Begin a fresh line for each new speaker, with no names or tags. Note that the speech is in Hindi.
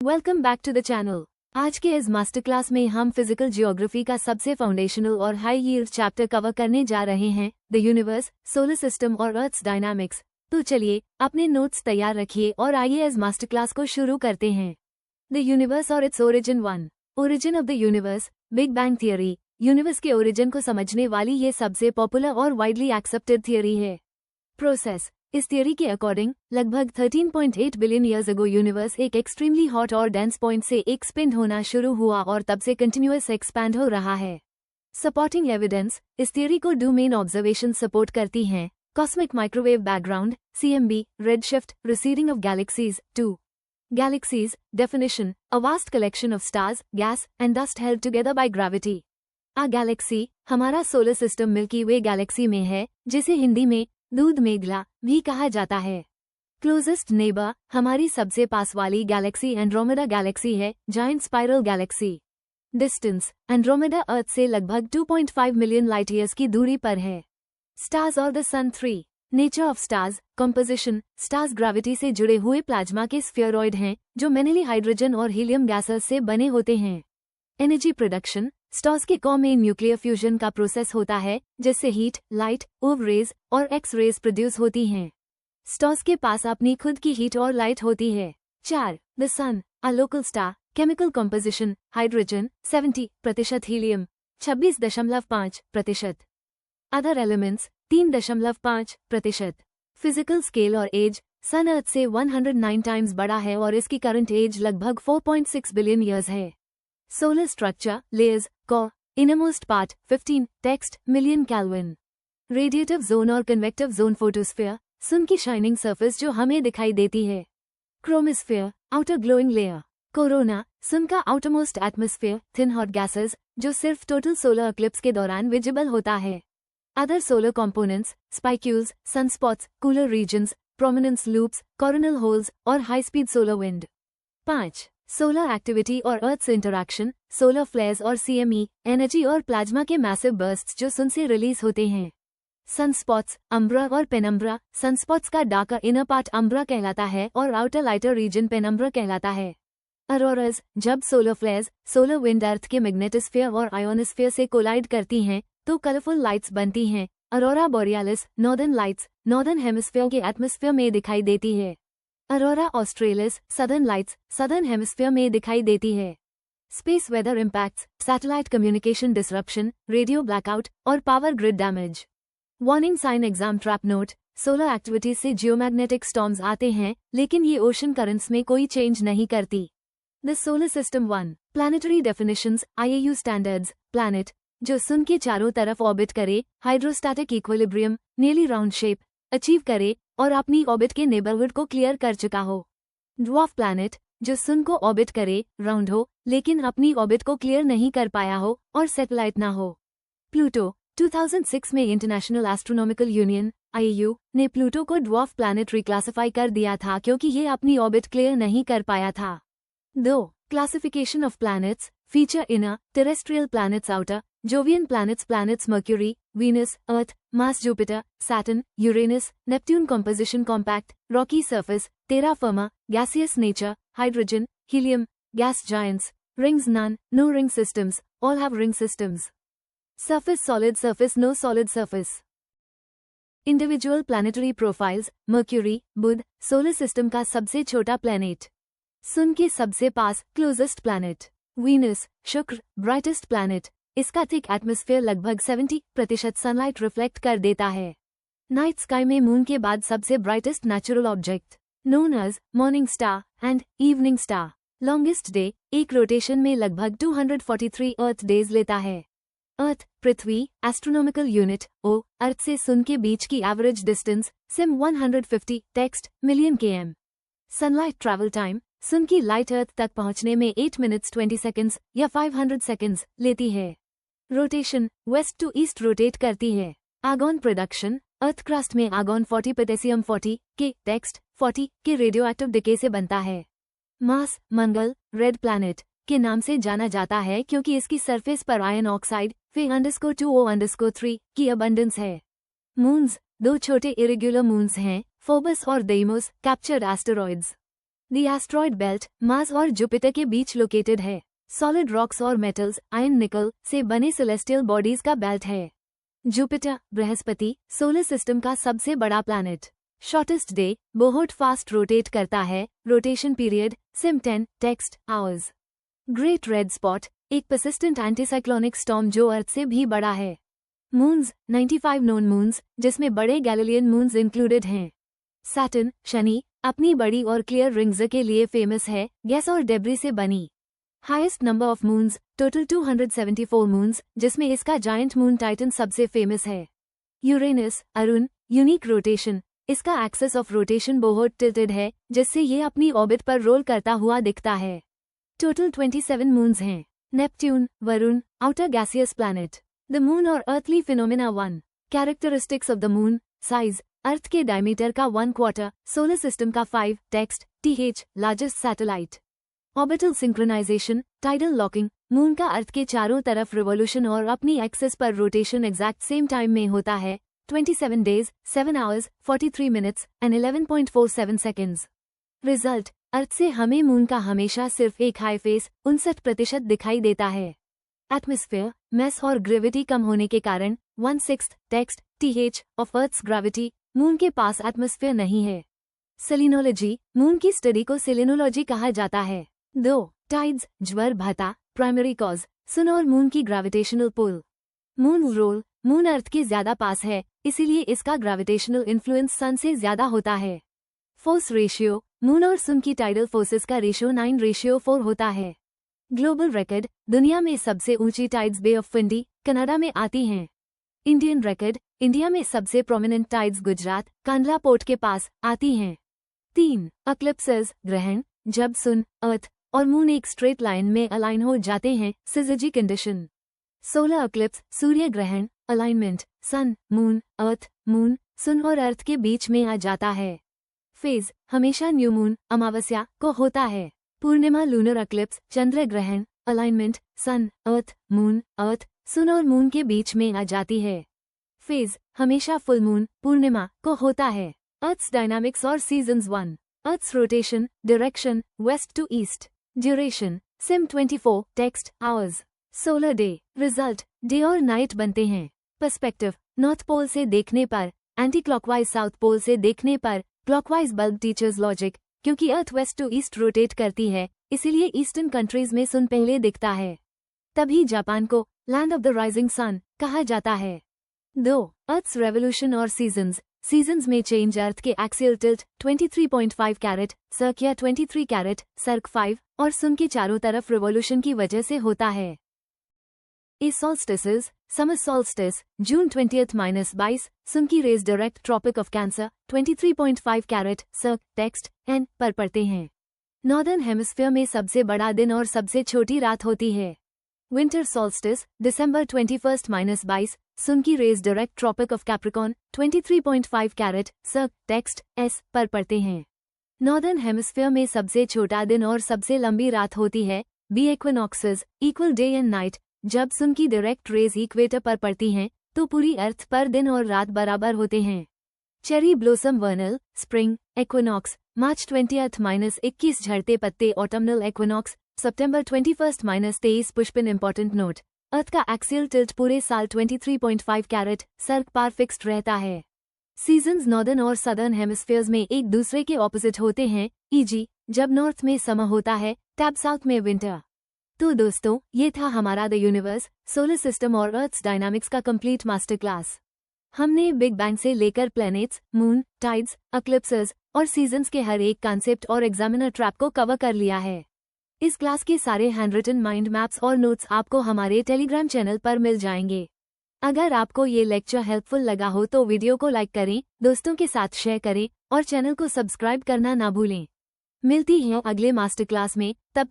Welcome back to the channel. आज के इस मास्टर क्लास में हम फिजिकल जियोग्राफी का सबसे फाउंडेशनल और हाई यील्ड चैप्टर कवर करने जा रहे हैं, द यूनिवर्स, सोलर सिस्टम और अर्थ्स डायनामिक्स। तो चलिए अपने नोट्स तैयार रखिए और आइए इस मास्टर क्लास को शुरू करते हैं। द यूनिवर्स और its origin 1। Origin of the universe, big bang theory. Universe के ओरिजिन को समझने वाली ये सबसे पॉपुलर और वाइडली एक्सेप्टेड थियरी है। प्रोसेस। इस थियरी के अकॉर्डिंग लगभग 13.8 बिलियन ईयर्स अगो यूनिवर्स एक एक्सट्रीमली हॉट और डेंस पॉइंट से एक्सपेंड होना शुरू हुआ और तब से कंटिन्यूअस एक्सपैंड हो रहा है। Supporting evidence. इस थियरी को दो मेन ऑब्जर्वेशन सपोर्ट करती हैं: cosmic microwave background CMB, redshift, receding of galaxies. 2. Galaxies definition: a vast collection of stars, gas and dust held together by gravity. A galaxy हमारा solar system Milky Way galaxy में है, जिसे हिंदी में दूध मेघला भी कहा जाता है। क्लोजेस्ट नेबर हमारी सबसे पास वाली गैलेक्सी एंड्रोमेडा गैलेक्सी है, giant spiral galaxy. Distance: Andromeda earth से लगभग 2.5 मिलियन लाइट ईयर्स की दूरी पर है। स्टार्स और the sun. 3. Nature of stars composition: stars gravity से जुड़े हुए प्लाज्मा के स्फीयरॉइड हैं, जो मेनली हाइड्रोजन और हीलियम गैसेस से बने होते हैं। एनर्जी प्रोडक्शन: स्टार्स के कोर में न्यूक्लियर फ्यूजन का प्रोसेस होता है, जिससे हीट, लाइट, ओव रेज और एक्स रेज प्रोड्यूस होती हैं। स्टार्स के पास अपनी खुद की हीट और लाइट होती है। 4. The sun, a local star. Chemical composition: hydrogen 70%, helium 26.5%। Other elements 3.5%। Physical scale और एज: सन अर्थ से 109 टाइम्स बड़ा है और इसकी करंट एज लगभग 4.6 बिलियन ईयर्स है। Solar structure: layers, core, innermost part 15 टेक्स्ट मिलियन केल्विन। रेडिएटिव जोन और कन्वेक्टिव जोन। फोटोस्फीयर सन की शाइनिंग सरफेस जो हमें दिखाई देती है। Chromosphere, outer glowing layer. Corona sun का outermost atmosphere, thin hot gases, जो सिर्फ टोटल सोलर एक्लिप्स के दौरान विजिबल होता है। Other solar components: spicules, sunspots, cooler regions, prominence loops, coronal holes और high speed solar wind. 5. Solar activity और अर्थ से इंटरैक्शन: सोलर फ्लेयर्स और CME, एनर्जी और प्लाज्मा के मैसिव बर्स्ट्स जो सन से रिलीज होते हैं। सनस्पॉट्स, अम्ब्रा और पेनम्ब्रा। सनस्पॉट्स का डार्कर इनर पार्ट अम्ब्रा कहलाता है और आउटर लाइटर रीजन पेनम्ब्रा कहलाता है। अरोराज: जब सोलर फ्लेयर्स, सोलर विंड अर्थ के मैग्नेटोस्फीयर और आयोनोस्फीयर से कोलाइड करती हैं, तो कलरफुल लाइट्स बनती हैं। Aurora borealis, northern lights, northern hemisphere के एटमॉस्फेयर में दिखाई देती है। Aurora australis, southern lights, southern hemisphere में दिखाई देती है। Space weather impacts: satellite communication disruption, radio blackout और power grid damage. Warning sign exam trap note: solar activity से जियोमैग्नेटिक स्टॉर्म्स आते हैं, लेकिन ये ओशन करंट्स में कोई चेंज नहीं करती। The solar system 1। Planetary definitions, IAU standards. Planet जो सन के चारों तरफ ऑर्बिट करे, hydrostatic equilibrium, nearly round shape achieve करे और अपनी ऑर्बिट के नेबरहुड को क्लियर कर चुका हो। ड्वार्फ प्लैनेट जो सन को ऑर्बिट करे, राउंड हो, लेकिन अपनी ऑर्बिट को क्लियर नहीं कर पाया हो और सैटेलाइट ना हो। प्लूटो 2006 में इंटरनेशनल एस्ट्रोनॉमिकल यूनियन IAU ने प्लूटो को ड्वार्फ प्लैनेट रिक्लासिफाई कर दिया था क्योंकि ये अपनी ऑर्बिट क्लियर नहीं कर पाया था। 2. Classification of planets feature: inner terrestrial planets, outer Jovian planets, planets Mercury, Venus, Earth, Mars, Jupiter, Saturn, Uranus, Neptune. Composition: compact, rocky surface, terra firma, gaseous nature, hydrogen, helium, gas giants, rings none, no ring systems, all have ring systems. Surface: solid surface, no solid surface. Individual planetary profiles: Mercury, Budh, solar system का सबसे छोटा प्लैनेट। सन के सबसे पास, closest planet. Venus, Shukra, brightest planet, इसका थिक एटमॉस्फेयर लगभग 70% सनलाइट रिफ्लेक्ट कर देता है। नाइट स्काई में मून के बाद सबसे brightest natural object, known as morning star and evening star. Longest day एक रोटेशन में लगभग 243 अर्थ डेज लेता है। अर्थ, पृथ्वी, एस्ट्रोनॉमिकल यूनिट O, अर्थ से सन के बीच की एवरेज डिस्टेंस, सिम 150 text million km। Sunlight travel time: sun की लाइट अर्थ तक पहुंचने में 8 मिनट्स 20 सेकंड्स या 500 सेकंड्स लेती है। Rotation: west to east rotate करती है। आर्गॉन प्रोडक्शन: अर्थ क्रस्ट में आर्गॉन 40 पोटेशियम 40 के टेक्स्ट 40 के रेडियो एक्टिव डिके से बनता है। मास: मंगल, रेड प्लैनेट के नाम से जाना जाता है क्योंकि इसकी सरफेस पर आयन ऑक्साइड Fe_2O_3 की अबंडेंस है। मून्स: दो छोटे इरेग्युलर मून्स हैं, फोबस और Deimos, captured asteroids. The asteroid belt Mars और जुपिटर के बीच लोकेटेड है। सॉलिड रॉक्स और मेटल्स आयरन निकल से बने सेलेस्टियल बॉडीज का बेल्ट है। जुपिटर बृहस्पति सोलर सिस्टम का सबसे बड़ा प्लैनेट। शॉर्टेस्ट डे बहुत फास्ट रोटेट करता है। रोटेशन पीरियड सिम 10 text hours. Great red spot एक परसिस्टेंट एंटीसाइक्लोनिक स्टॉर्म जो अर्थ से भी बड़ा है। मून्स 95 नोन मून्स जिसमें बड़े गैलीलियन मून्स इंक्लूडेड हैं। सैटर्न शनि अपनी बड़ी और क्लियर रिंग्स के लिए फेमस है, गैस और डेब्री से बनी। Highest number of moons total 274 moons जिसमें इसका जायंट मून टाइटन सबसे फेमस है। यूरेनस अरुण यूनिक रोटेशन इसका एक्सेस ऑफ रोटेशन बहुत टिल्टेड है जिससे ये अपनी ऑर्बिट पर रोल करता हुआ दिखता है। टोटल 27 मून्स हैं। Neptune Varun outer gaseous planet. The moon और earthly phenomena 1 characteristics of the moon size earth के डायमीटर का 1/4 सोलर सिस्टम का 5 text TH largest satellite. Orbital synchronisation tidal locking moon का अर्थ के चारों तरफ रिवॉल्यूशन और अपनी एक्सिस पर रोटेशन एग्जैक्ट सेम टाइम में होता है। 27 days 7 hours 43 minutes and 11.47 seconds। Result अर्थ से हमें मून का हमेशा सिर्फ एक हाई फेस 59% दिखाई देता है। एटमॉस्फेयर मैस और ग्रेविटी कम होने के कारण 1/6 text TH of Earth's gravity moon के पास एटमॉस्फेयर नहीं है। सेलिनोलॉजी मून की स्टडी को सेलिनोलॉजी कहा जाता है। 2 टाइड्स ज्वर भाता प्राइमरी कॉज सन और मून की gravitational pull. Moon role moon Earth के ज्यादा पास है इसीलिए इसका ग्रेविटेशनल इन्फ्लुएंस सन से ज्यादा होता है। फोर्स रेशियो मून और सन की टाइडल फोर्सेस का रेशियो 9:4 होता है। ग्लोबल रिकॉर्ड दुनिया में सबसे ऊंची tides Bay of Fundy Canada में आती हैं। इंडियन रिकॉर्ड इंडिया में सबसे prominent tides Gujarat Kandla port के पास आती हैं। 3 एक्लिप्सेस ग्रहण जब सन अर्थ और मून एक स्ट्रेट लाइन में अलाइन हो जाते हैं सिजर्जी कंडीशन। सोलर एक्लिप्स सूर्य ग्रहण alignment sun moon Earth moon sun और अर्थ के बीच में आ जाता है। फेज हमेशा न्यू मून अमावस्या को होता है। पूर्णिमा लूनर एक्लिप्स चंद्र ग्रहण अलाइनमेंट सन अर्थ सन और मून के बीच में आ जाती है। फेज हमेशा फुल मून पूर्णिमा को होता है। अर्थ्स डायनामिक्स और seasons 1 Earth's rotation direction west to east. Duration सिम 24 text hours. Solar day result day और नाइट बनते हैं। पर्सपेक्टिव नॉर्थ पोल से देखने पर एंटी क्लॉकवाइज साउथ पोल से देखने पर क्लॉकवाइज बल्ब टीचर्स लॉजिक क्योंकि अर्थ वेस्ट टू ईस्ट रोटेट करती है इसीलिए ईस्टर्न कंट्रीज में सन पहले दिखता है। तभी जापान को land of the rising sun कहा जाता है। 2 अर्थ्स रेवोल्यूशन और सीजन्स में चेंज अर्थ के एक्सियल टिल्ट 23.5 कैरेट सर्क या 23 कैरेट सर्क 5 और सन के चारों तरफ रिवॉल्यूशन की वजह से होता है। सोल्स्टिसेस समर सोल्स्टिस जून 20th-22 सन की rays direct Tropic of Cancer 23.5 caret circ text N पर पड़ते हैं। नॉर्दर्न हेमिस्फीयर में सबसे बड़ा दिन और सबसे छोटी रात होती है। विंटर सोल्स्टिस दिसंबर 21st-22 सन की rays direct Tropic of Capricorn 23.5 caret circ text S पर पड़ते हैं। नॉर्दर्न हेमिस्फीयर में सबसे छोटा दिन और सबसे लंबी रात होती है। B equinoxes equal day and night जब सन की डायरेक्ट रेज इक्वेटर पर पड़ती हैं तो पूरी अर्थ पर दिन और रात बराबर होते हैं। चेरी ब्लोसम वर्नल स्प्रिंग एक्विनॉक्स मार्च 20th-21 झड़ते पत्ते ऑटमनल एक्विनॉक्स सितंबर 21st-23 पुष्पिन इंपॉर्टेंट नोट अर्थ का एक्सियल टिल्ट पूरे साल 23.5 कैरेट सर्क पार फिक्स्ड रहता है। सीजन्स नॉर्दर्न और सदर्न हेमिस्फीयर्स में एक दूसरे के ऑपोजिट होते हैं e.g. जब नॉर्थ में समर होता है टैब साउथ में विंटर। तो दोस्तों ये था हमारा द यूनिवर्स सोलर सिस्टम और अर्थ्स डायनामिक्स का कंप्लीट मास्टर क्लास। हमने बिग बैंग से लेकर प्लैनेट्स मून टाइड्स एक्लिप्सेस और सीजन्स के हर एक कॉन्सेप्ट और एग्जामिनर ट्रैप को कवर कर लिया है। इस क्लास के सारे हैंडरिटन माइंड मैप्स और नोट्स आपको हमारे टेलीग्राम चैनल पर मिल जाएंगे। अगर आपको ये लेक्चर हेल्पफुल लगा हो तो वीडियो को लाइक करें, दोस्तों के साथ शेयर करें और चैनल को सब्सक्राइब करना ना भूलें। मिलती हैं अगले मास्टर क्लास में, तब